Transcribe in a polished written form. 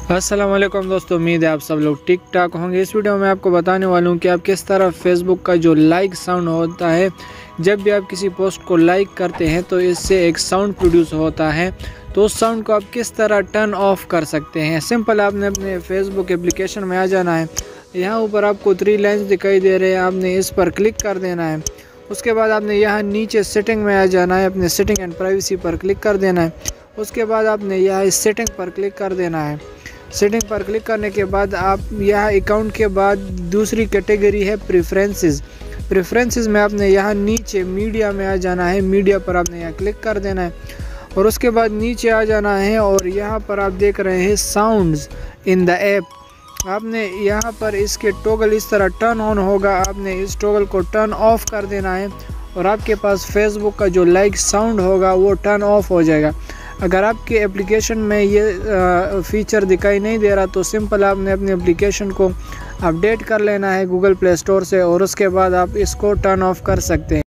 अस्सलाम वालेकुम दोस्तों, उम्मीद है आप सब लोग ठीक ठाक होंगे। इस वीडियो में आपको बताने वाला हूँ कि आप किस तरह फेसबुक का जो लाइक साउंड होता है, जब भी आप किसी पोस्ट को लाइक करते हैं तो इससे एक साउंड प्रोड्यूस होता है, तो उस साउंड को आप किस तरह टर्न ऑफ कर सकते हैं। सिंपल, आपने अपने फेसबुक एप्लीकेशन में आ जाना है। यहाँ ऊपर आपको 3 लाइन्स दिखाई दे रहे हैं, आपने इस पर क्लिक कर देना है। उसके बाद आपने यहाँ नीचे सेटिंग में आ जाना है, अपने सेटिंग एंड प्राइवेसी पर क्लिक कर देना है। उसके बाद आपने यहाँ इस सेटिंग पर क्लिक कर देना है। सेटिंग पर क्लिक करने के बाद आप यहाँ अकाउंट के बाद दूसरी कैटेगरी है प्रेफरेंसेस में आपने यहाँ नीचे मीडिया में आ जाना है। मीडिया पर आपने यहाँ क्लिक कर देना है और उसके बाद नीचे आ जाना है और यहाँ पर आप देख रहे हैं साउंड्स इन द ऐप। आपने यहाँ पर इसके टॉगल इस तरह टर्न ऑन होगा, आपने इस टॉगल को टर्न ऑफ कर देना है और आपके पास फेसबुक का जो लाइक साउंड होगा वो टर्न ऑफ हो जाएगा। अगर आपके एप्लीकेशन में ये फीचर दिखाई नहीं दे रहा तो सिंपल आपने अपने एप्लीकेशन को अपडेट कर लेना है गूगल प्ले स्टोर से और उसके बाद आप इसको टर्न ऑफ कर सकते हैं।